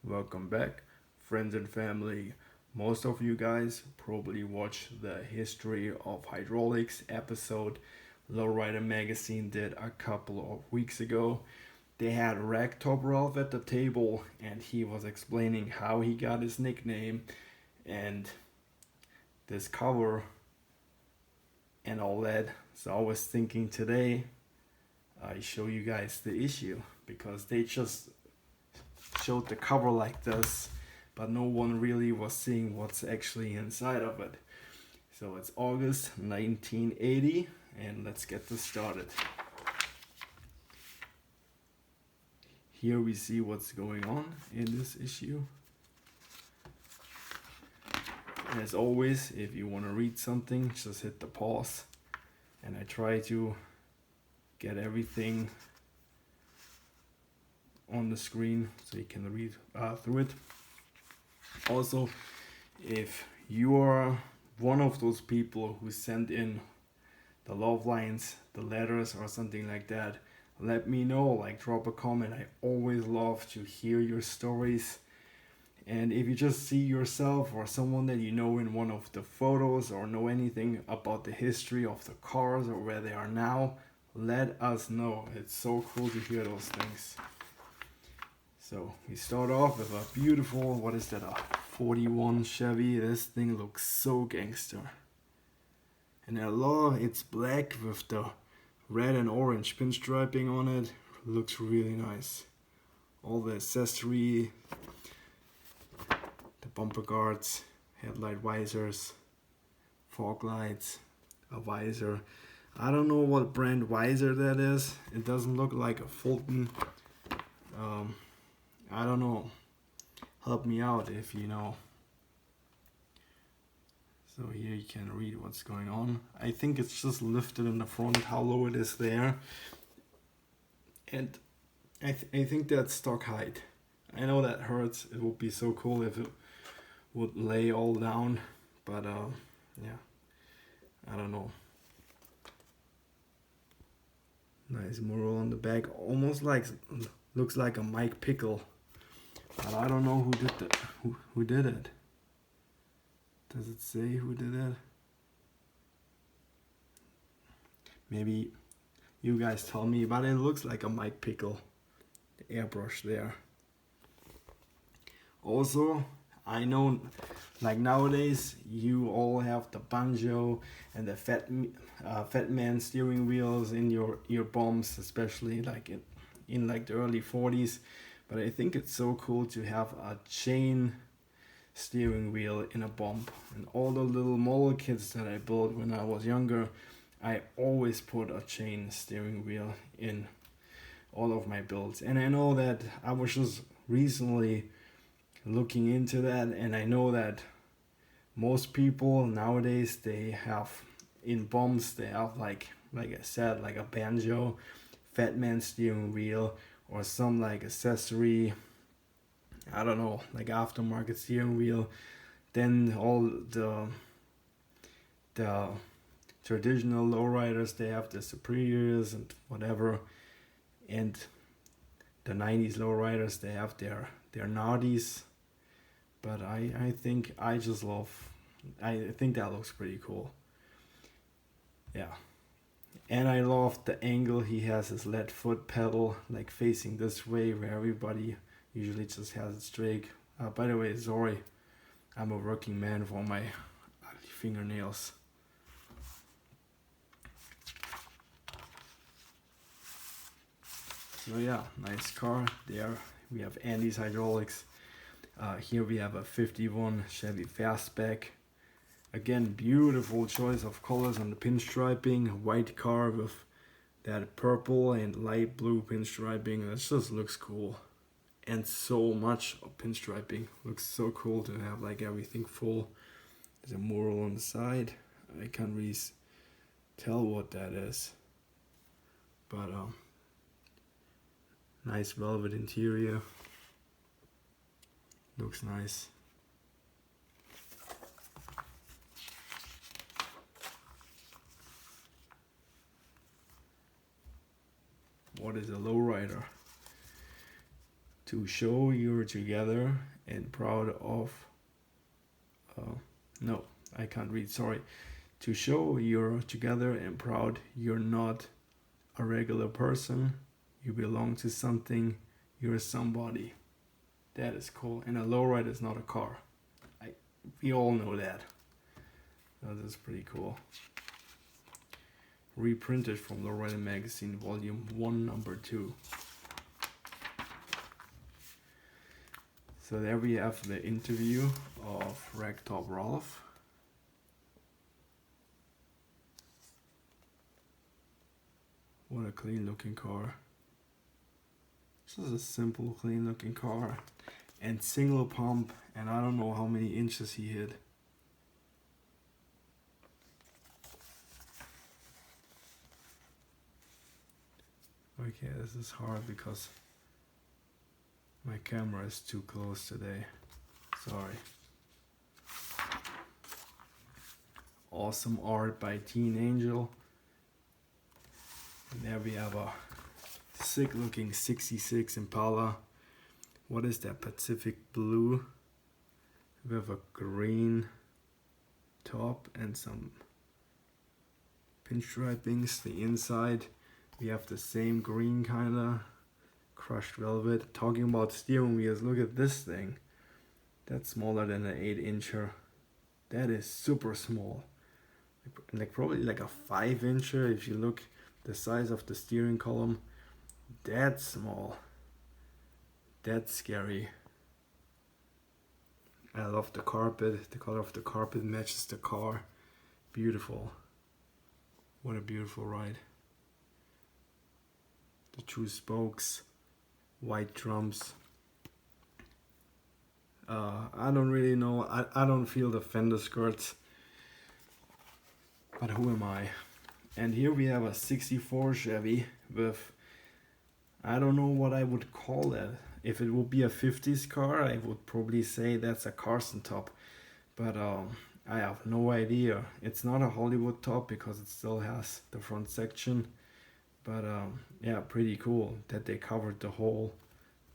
Welcome back, friends and family. Most of you guys probably watched the History of Hydraulics episode Lowrider magazine did a couple of weeks ago. They had Ragtop Ralph at the table and he was explaining how he got his nickname and this cover and all that. So I was thinking today I show you guys the issue because they just showed the cover like this, but no one really was seeing what's actually inside of it. So it's August 1980, and let's get this started. Here we see what's going on in this issue. As always, if you want to read something, just hit the pause, and I try to get everything on the screen so you can read through it. Also, if you are one of those people who send in the love lines, the letters, or something like that, let me know. Like, drop a comment. I always love to hear your stories. And if you just see yourself or someone that you know in one of the photos or know anything about the history of the cars or where they are now, let us know. It's so cool to hear those things. So we start off with a beautiful, what is that, a 41 Chevy. This thing looks so gangster. And I love it's black with the red and orange pinstriping on it. Looks really nice. All the accessory, the bumper guards, headlight visors, fog lights, a visor. I don't know what brand visor that is. It doesn't look like a Fulton. I don't know. Help me out if you know. So here you can read what's going on. I think it's just lifted in the front, how low it is there. And I think that's stock height. I know that hurts. It would be so cool if it would lay all down. But yeah, I don't know. Nice mural on the back. Almost like, looks like a Mike Pickle. But I don't know who did that. Who did it? Does it say who did it? Maybe you guys tell me, but it looks like a Mike Pickle. The airbrush there. Also, I know, like nowadays, you all have the banjo and the fat man steering wheels in your bombs, especially like in like the early 40s. But I think it's so cool to have a chain steering wheel in a bomb. And all the little model kits that I built when I was younger, I always put a chain steering wheel in all of my builds. And I know that I was just recently looking into that, and I know that most people nowadays, they have in bombs, they have like I said, like a banjo, fat man steering wheel, or some like accessory, I don't know, like aftermarket steering wheel. Then all the traditional lowriders, they have the superiors and whatever, and the 90s lowriders, they have their naughties. But I think I just love, I think that looks pretty cool. Yeah. And I love the angle he has his lead foot pedal like facing this way, where everybody usually just has it straight. By the way, sorry, I'm a working man for my ugly fingernails. So yeah, nice car. There we have Andy's hydraulics. Here we have a 51 Chevy Fastback. Again, beautiful choice of colors on the pinstriping. White car with that purple and light blue pinstriping. That just looks cool. And so much of pinstriping. Looks so cool to have like everything full. There's a mural on the side. I can't really tell what that is. But nice velvet interior. Looks nice. What is a lowrider? To show you're together and proud of. No, I can't read, sorry. To show you're together and proud you're not a regular person. You belong to something. You're somebody. That is cool. And a lowrider is not a car. We all know that. That is pretty cool. Reprinted from Lowrider Magazine, Volume 1, Number 2. So there we have the interview of Ragtop Ralph. What a clean looking car. This is a simple, clean looking car. And single pump, and I don't know how many inches he hit. Okay, this is hard because my camera is too close today. Sorry. Awesome art by Teen Angel. And there we have a sick looking 66 Impala. What is that? Pacific blue. We have a green top and some pinstripings. The inside we have the same green kinda crushed velvet. Talking about steering wheels, look at this thing. That's smaller than an 8-incher. That is super small. Like probably like a 5-incher if you look the size of the steering column. That's small. That's scary. I love the carpet. The color of the carpet matches the car. Beautiful. What a beautiful ride. The 2 spokes, white drums. I don't really know. I don't feel the fender skirts. But who am I? And here we have a 64 Chevy with, I don't know what I would call that. If it would be a 50s car, I would probably say that's a Carson top. But I have no idea. It's not a Hollywood top because it still has the front section. But yeah, pretty cool that they covered the whole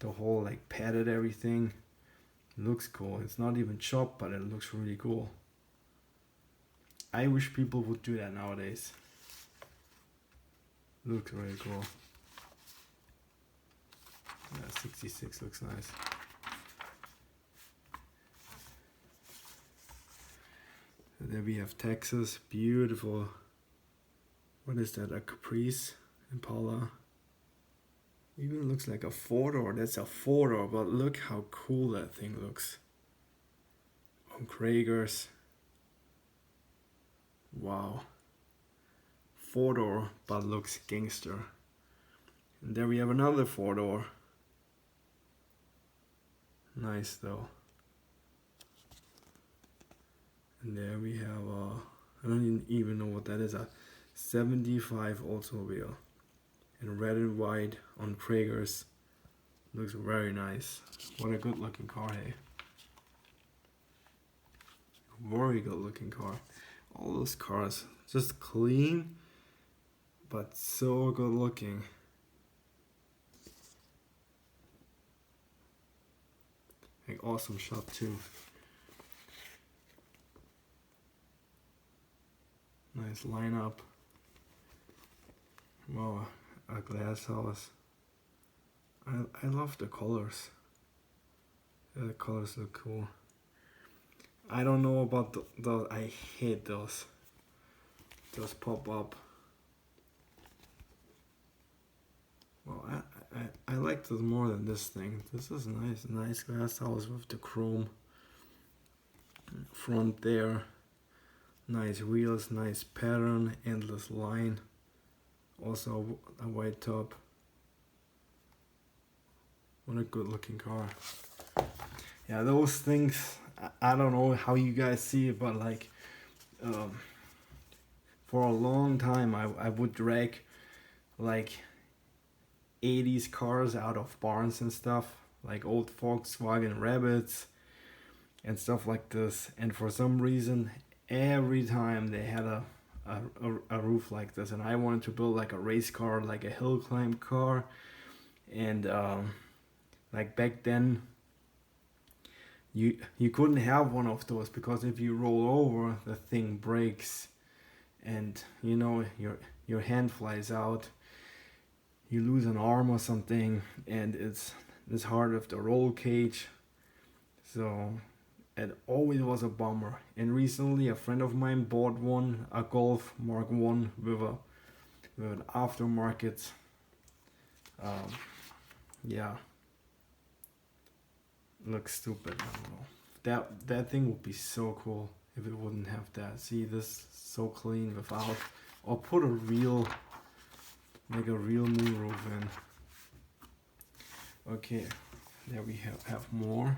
like padded everything. Looks cool. It's not even chopped, but it looks really cool. I wish people would do that nowadays. Looks really cool. Yeah, 66 looks nice. So there we have Texas, beautiful. What is that? A Caprice Impala. Even looks like a 4-door. That's a 4-door, but look how cool that thing looks. On Kragers. Wow. 4-door, but looks gangster. And there we have another 4-door. Nice though. And there we have I don't even know what that is, a 75 Oldsmobile. In red and white on Kragers. Looks very nice. What a good looking car, hey. Very good looking car. All those cars, just clean, but so good looking. Like awesome shot too. Nice lineup. Wow, a glass house. I love the colors. Yeah, the colors look cool. I don't know about those. I hate those. Those pop up. Well, I like this more than this thing. This is nice. Nice glass house with the chrome front there. Nice wheels, nice pattern, endless line. Also a white top. What a good looking car. Yeah, those things, I don't know how you guys see it, but like for a long time I would drag like 80s cars out of barns and stuff, like old Volkswagen Rabbits and stuff like this, and for some reason every time they had a roof like this, and I wanted to build like a race car, like a hill climb car, and Like back then, you couldn't have one of those because if you roll over, the thing breaks, and you know your hand flies out. You lose an arm or something, and it's hard with the roll cage. So it always was a bummer. And recently, a friend of mine bought one, a Golf Mark One with an aftermarket. Um, yeah, looks stupid. I don't know. That thing would be so cool if it wouldn't have that. See, this so clean without, or put a real, like a real moonroof in. Okay, there we have more.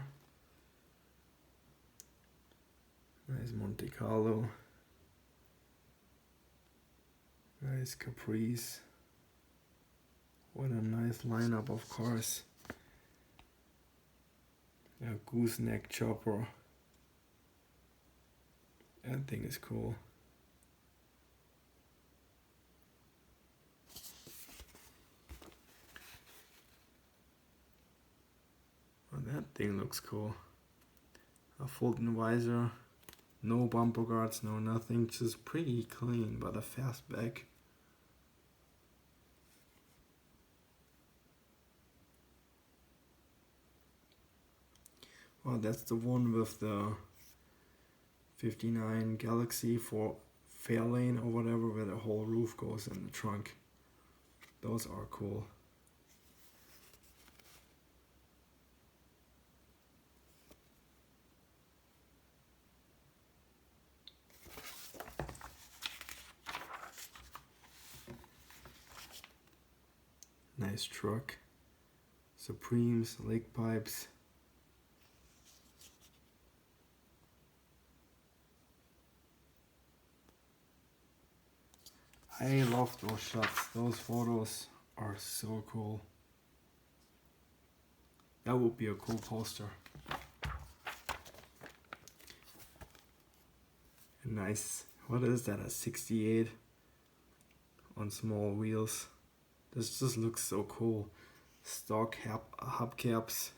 Nice Monte Carlo. Nice Caprice. What a nice lineup of cars. A gooseneck chopper. That thing is cool. Oh, that thing looks cool. A Fulton visor. No bumper guards, no nothing. Just pretty clean, but a fastback. Well, that's the one with the 59 Galaxy for Fairlane or whatever, where the whole roof goes in the trunk. Those are cool. Nice truck. Supremes, lake pipes. I love those shots. Those photos are so cool. That would be a cool poster. A nice, what is that, a 68 on small wheels. This just looks so cool. Stock hubcaps.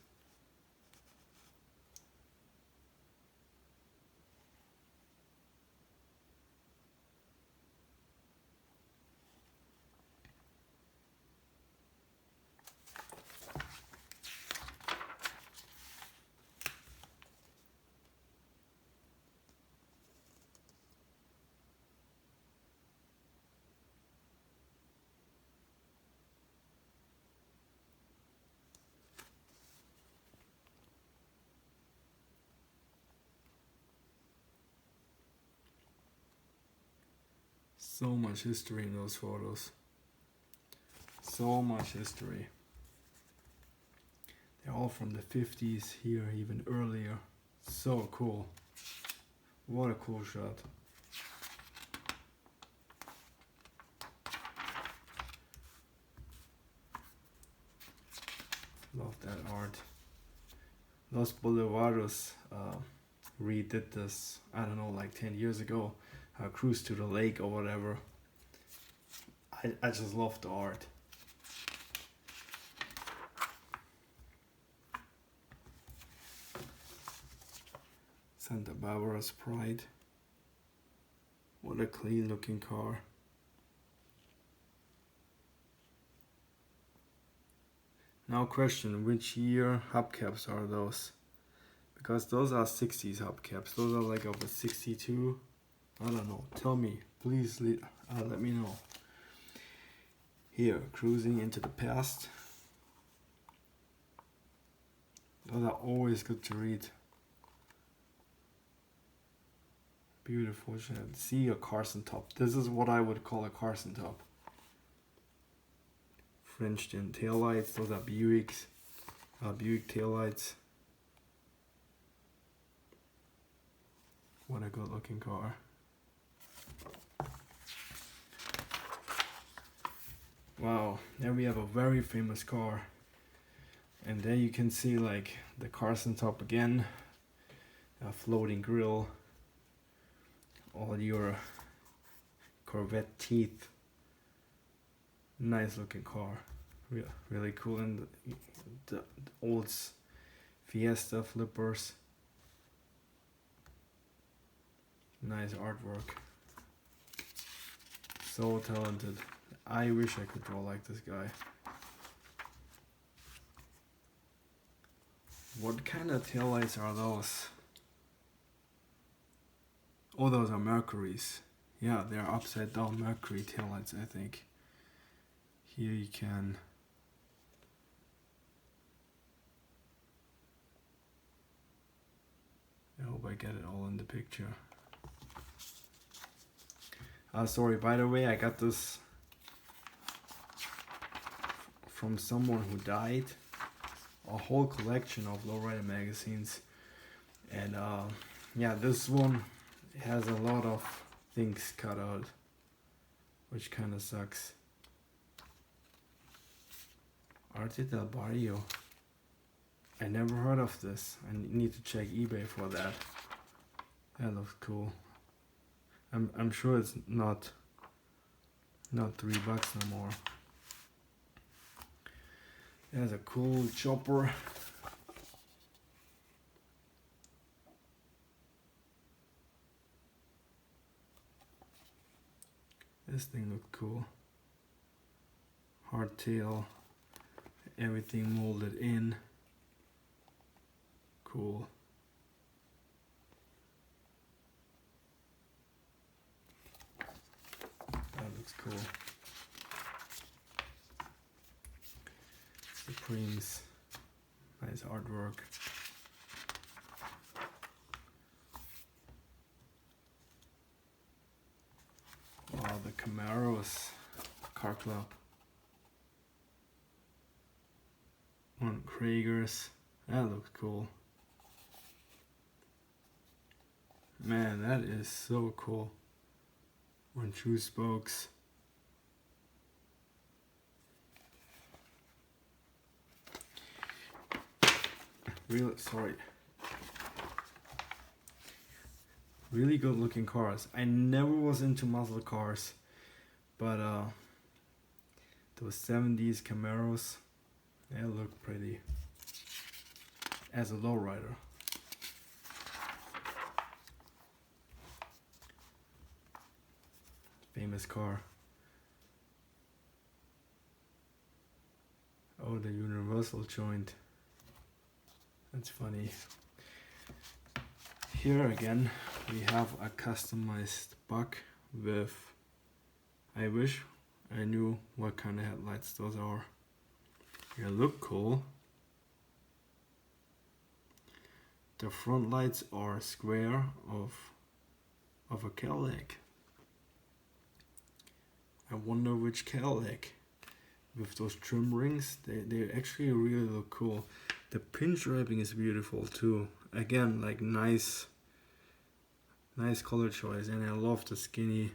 So much history in those photos. So much history. They're all from the 50s here, even earlier. So cool. What a cool shot. Love that art. Los Bolivaros redid this, I don't know, like 10 years ago. Cruise to the lake or whatever. I just love the art. Santa Barbara's Pride. What a clean looking car. Now question, which year hubcaps are those? Because those are 60s hubcaps. Those are like of a 62. I don't know. Tell me. Please let me know. Here, cruising into the past. Those are always good to read. Beautiful shit. See a Carson top. This is what I would call a Carson top. Frenched in taillights. Those are Buicks. Buick taillights. What a good looking car. Wow, there we have a very famous car. And there you can see like the Carson top again. A floating grill. All your Corvette teeth. Nice looking car. Really cool. And the old Fiesta flippers. Nice artwork. So talented. I wish I could draw like this guy. What kind of taillights are those? Oh, those are Mercury's. Yeah, they're upside down Mercury taillights, I think. Here you can... I hope I get it all in the picture. Sorry, by the way, I got this from someone who died. A whole collection of Lowrider magazines. And yeah, this one has a lot of things cut out, which kind of sucks. Arte del Barrio. I never heard of this. I need to check eBay for that. That looks cool. I'm sure it's not $3 no more. There's a cool chopper. This thing looked cool. Hardtail. Everything molded in. Cool. That looks cool. Supremes. Nice artwork. Wow, the Camaros. Car Club. One Kragers. That looks cool. Man, that is so cool. One True Spokes. Really, sorry. Really good looking cars. I never was into muscle cars, but those 70s Camaros, they look pretty. As a lowrider. Famous car. Oh, the universal joint. That's funny. Here again we have a customized buck with, I wish I knew what kind of headlights those are. They look cool. The front lights are square of a Cadillac. I wonder which Cadillac. With those trim rings, they actually really look cool. The pinch wrapping is beautiful too. Again, like nice color choice, and I love the skinny.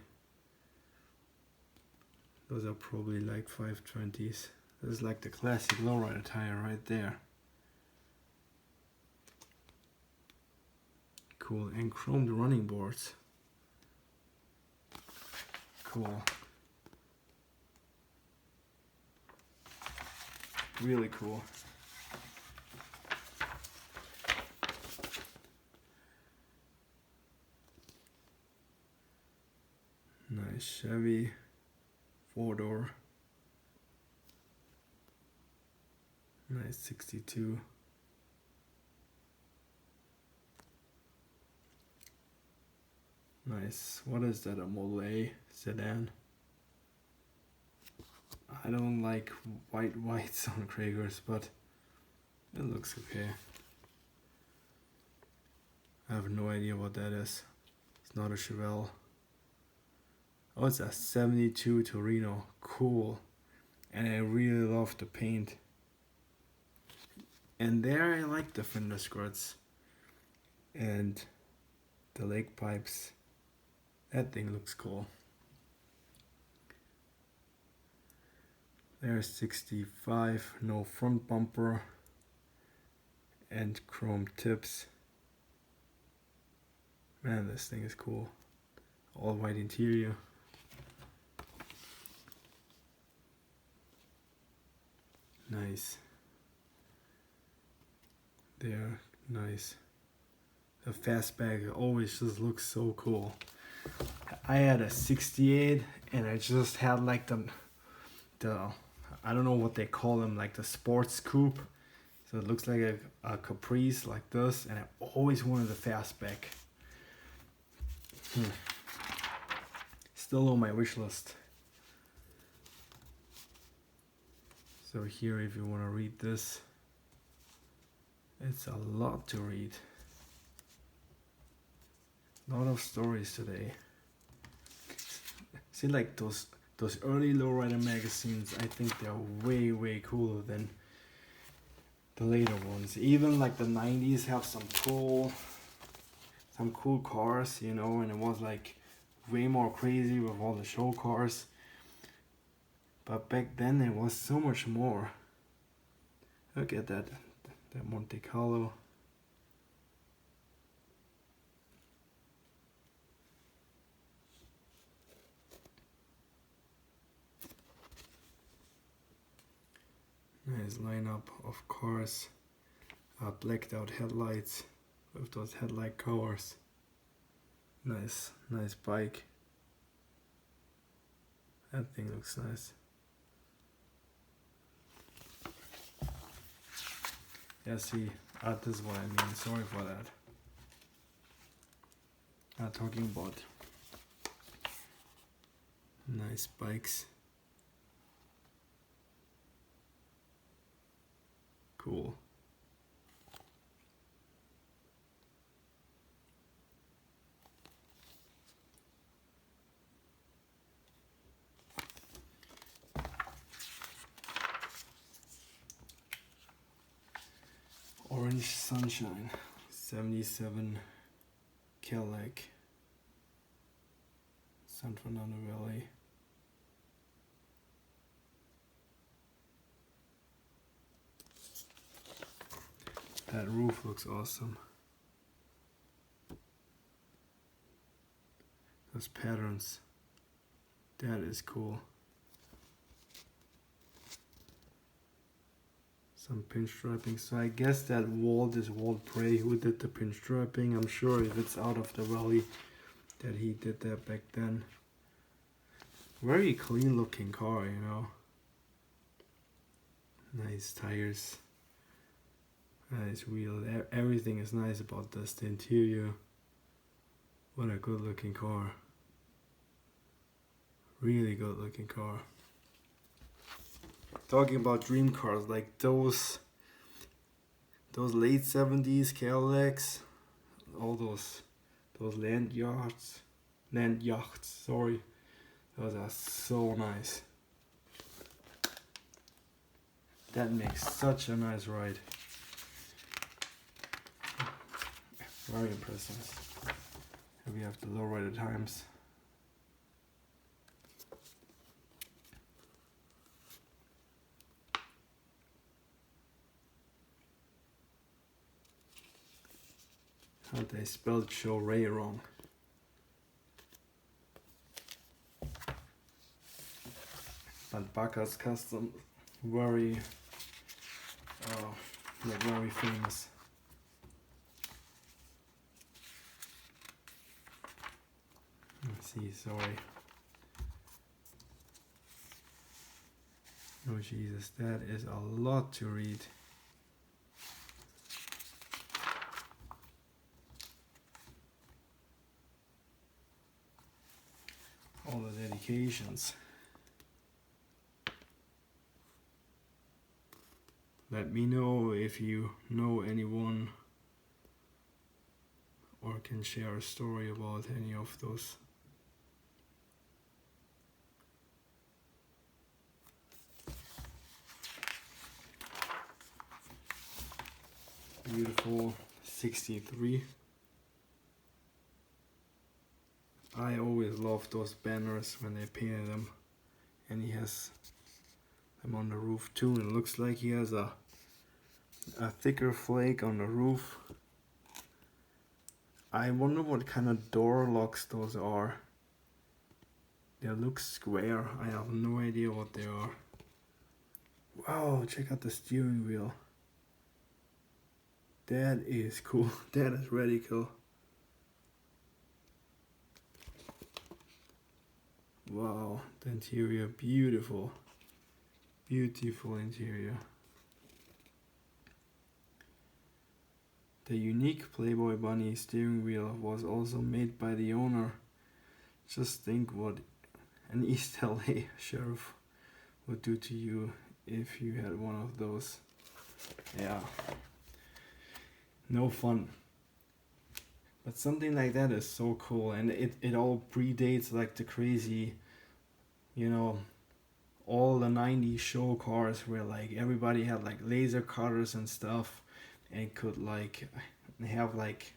Those are probably like 520s. This is like the classic lowrider tire right there. Cool, and chromed running boards. Cool. Really cool. Nice Chevy 4-door. Nice 62. Nice. What is that? A Model A sedan? I don't like whites on Kragers, but it looks okay. I have no idea what that is. It's not a Chevelle. Oh, it's a 72 Torino. Cool. And I really love the paint. And there I like the fender skirts. And the lake pipes. That thing looks cool. There's 65, no front bumper. And chrome tips. Man, this thing is cool. All white interior. nice. They're nice. The fastback always just looks so cool. I had a 68 and I just had like the I don't know what they call them, like the sports coupe. So it looks like a Caprice like this, and I always wanted a fastback. Still on my wish list. So here, if you want to read this, it's a lot to read. A lot of stories today. See, like those early Lowrider magazines, I think they're way cooler than the later ones. Even like the 90s have some cool cars, you know, and it was like way more crazy with all the show cars. But back then it was so much more. Look at that Monte Carlo. Nice lineup of cars. Blacked out headlights with those headlight covers. Nice bike. That thing looks nice. Yeah, see, this is what I mean. Sorry for that. Talking about nice bikes. Cool. Orange Sunshine, 77 Cadillac, San Fernando Valley. That roof looks awesome. Those patterns, that is cool. Some pinstriping. So I guess that Walt is Walt Bray who did the pinstriping. I'm sure if it's out of the valley that he did that back then. Very clean looking car, you know. Nice tires. Nice wheels. Everything is nice about this. The interior. What a good looking car. Really good looking car. Talking about dream cars, like those late 70s Cadillacs, all those land yachts, sorry, those are so nice. That makes such a nice ride. Very impressive. Here we have the Lowrider times. They spelled show Ray wrong. But Bacca's Custom, very famous. Let's see, sorry. Oh Jesus, that is a lot to read. All the dedications. Let me know if you know anyone or can share a story about any of those. Beautiful 63. I always love those banners when they painted them, and he has them on the roof too. And it looks like he has a thicker flake on the roof. I wonder what kind of door locks those are. They look square. I have no idea what they are. Wow, check out the steering wheel. That is cool. That is really cool. Wow, the interior, beautiful. Beautiful interior. The unique Playboy Bunny steering wheel was also made by the owner. Just think what an East LA sheriff would do to you if you had one of those. Yeah, no fun. But something like that is so cool, and it all predates like the crazy, you know, all the 90s show cars where like everybody had like laser cutters and stuff and could like have like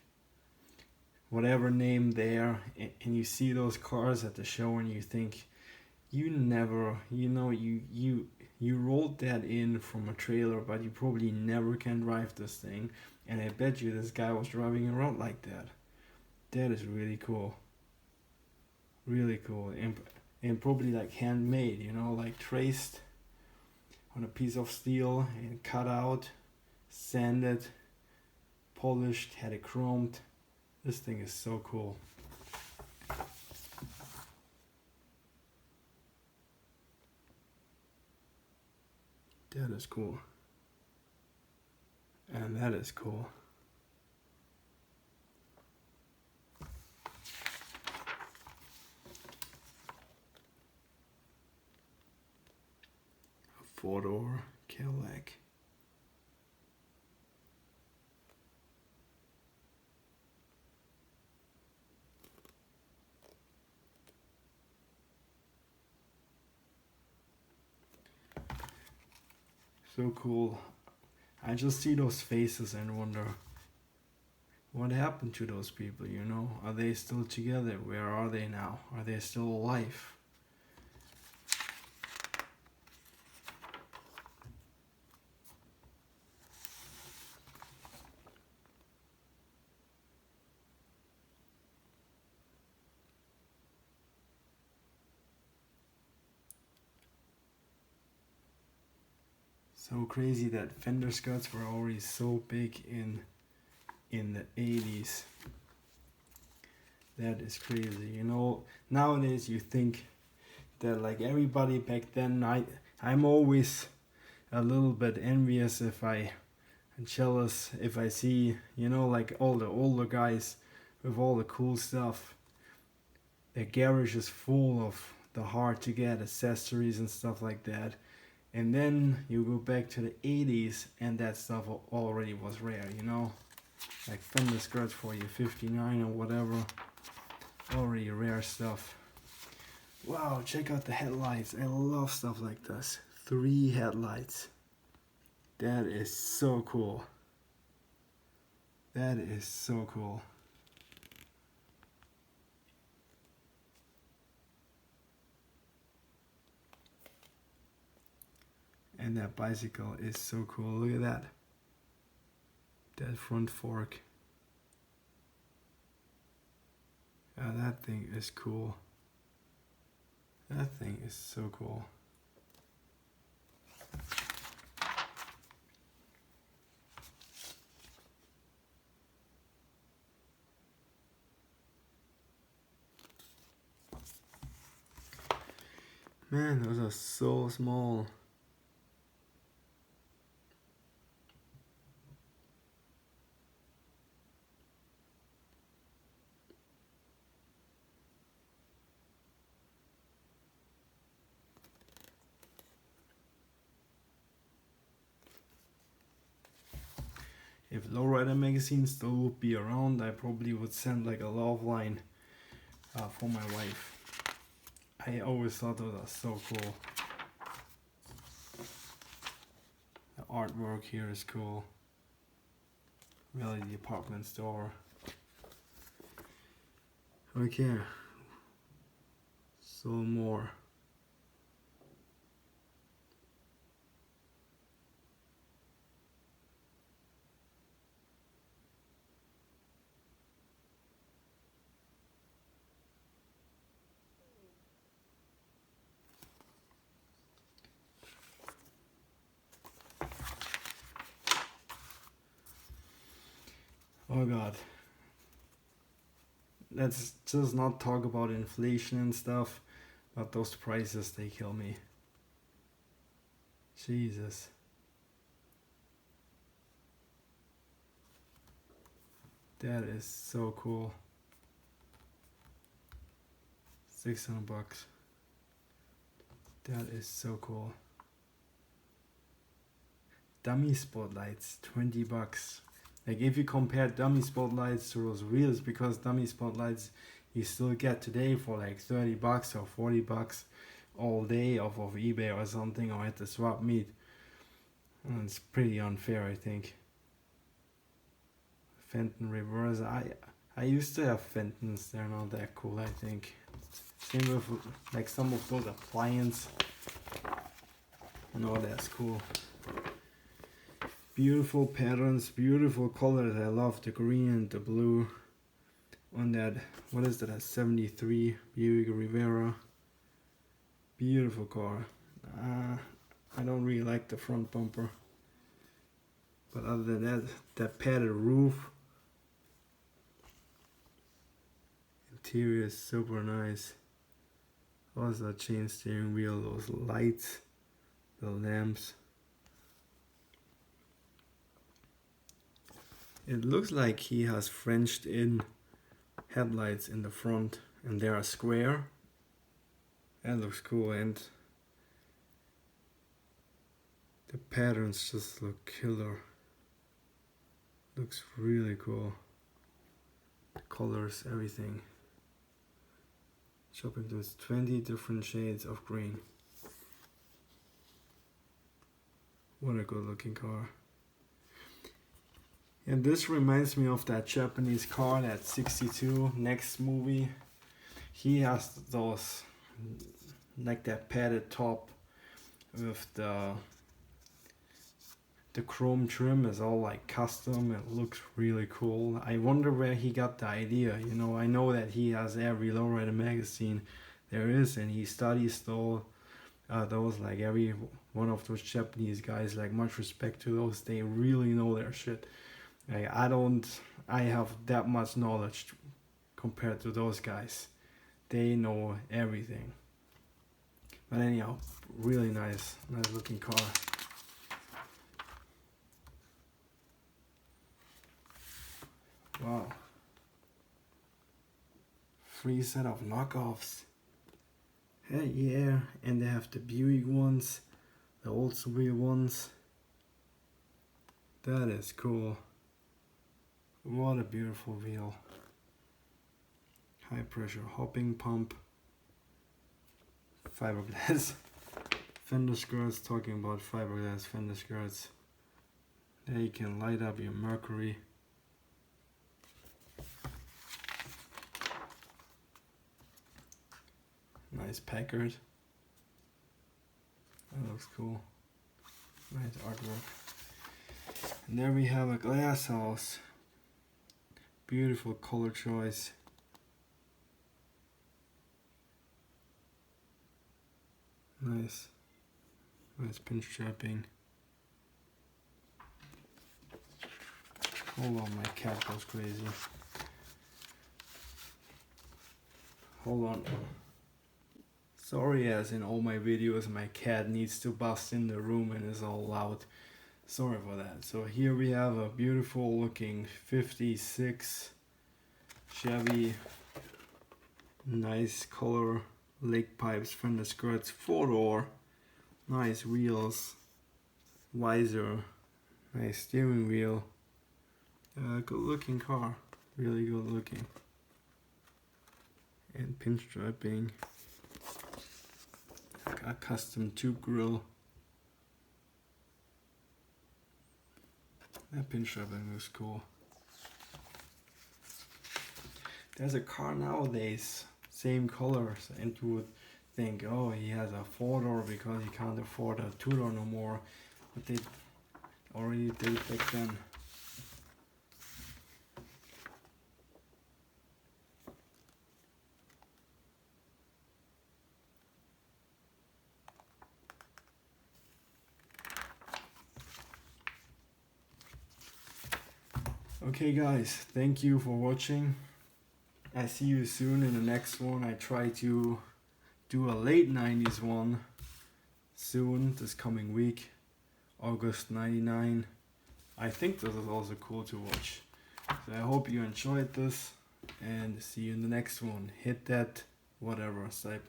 whatever name there, and you see those cars at the show and you think you never, you rolled that in from a trailer, but you probably never can drive this thing, and I bet you this guy was driving around like that. That is really cool. Really cool. And probably like handmade, like traced on a piece of steel and cut out, sanded, polished, had it chromed. This thing is so cool. That is cool. And that is cool. A four-door Cadillac. So cool. I just see those faces and wonder what happened to those people, Are they still together? Where are they now? Are they still alive? So crazy that fender skirts were already so big in the 80s. That is crazy. Nowadays you think that like everybody back then, I'm always a little bit envious and jealous if I see, like all the older guys with all the cool stuff. Their garage is full of the hard to get accessories and stuff like that. And then you go back to the 80s and that stuff already was rare, Like fender skirts for your 59 or whatever. Already rare stuff. Wow, check out the headlights. I love stuff like this. 3 headlights. That is so cool. That is so cool. And that bicycle is so cool. Look at that. That front fork. That thing is cool. That thing is so cool. Man, those are so small. If Lowrider magazine still would be around, I probably would send like a love line for my wife. I always thought those are so cool. The artwork here is cool. Really, the department store. Okay. So more. Oh God. Let's just not talk about inflation and stuff, but those prices, they kill me. Jesus. That is so cool. 600 bucks. That is so cool. Dummy spotlights, 20 bucks. Like if you compare dummy spotlights to those wheels, because dummy spotlights you still get today for like 30 bucks or 40 bucks all day off of eBay or something, or at the swap meet. And it's pretty unfair, I think. Fenton reverse. I used to have Fentons. They're not that cool, I think. Same with like some of those appliances. No, that's cool. Beautiful patterns, beautiful colors. I love the green and the blue on that. What is that? A 73 Buick Riviera. Beautiful car. I don't really like the front bumper, but other than that, that padded roof. Interior is super nice. Also that chain steering wheel, those lights, the lamps. It looks like he has Frenched in headlights in the front, and they are square. That looks cool, and the patterns just look killer. Looks really cool. The colors, everything. Shopping those 20 different shades of green. What a good looking car. And this reminds me of that Japanese car, that 62 next movie. He has those, like that padded top with the chrome trim is all like custom. It looks really cool. I wonder where he got the idea. You know, I know that he has every Lowrider magazine there is, and he studies those like every one of those Japanese guys. Like, much respect to those. They really know their shit. Like, I have that much knowledge compared to those guys. They know everything. But anyhow, really nice looking car. Wow. 3 set of knockoffs. Hell yeah. And they have the Buick ones, the Oldsmobile ones. That is cool. What a beautiful wheel. High pressure hopping pump. Fiberglass fender skirts. Talking about fiberglass fender skirts. There you can light up your Mercury. Nice Packard. That looks cool. Nice artwork. And there we have a glass house. Beautiful color choice. Nice pinstriping. Hold on, my cat goes crazy. Hold on. Sorry, as in all my videos, my cat needs to bust in the room and is all loud. Sorry for that. So here we have a beautiful looking 56 Chevy. Nice color, lake pipes, fender skirts, 4-door. Nice wheels, visor, nice steering wheel. Good looking car, really good looking. And pinstriping. A custom tube grill. That pinstriping looks cool. There's a car nowadays, same colors, and you would think, oh, he has a 4-door because he can't afford a 2-door no more. But they already did back then. Okay guys, thank you for watching. I see you soon in the next one. I try to do a late 90s one soon, this coming week, August 99. I think this is also cool to watch. So I hope you enjoyed this and see you in the next one. Hit that whatever, subscribe.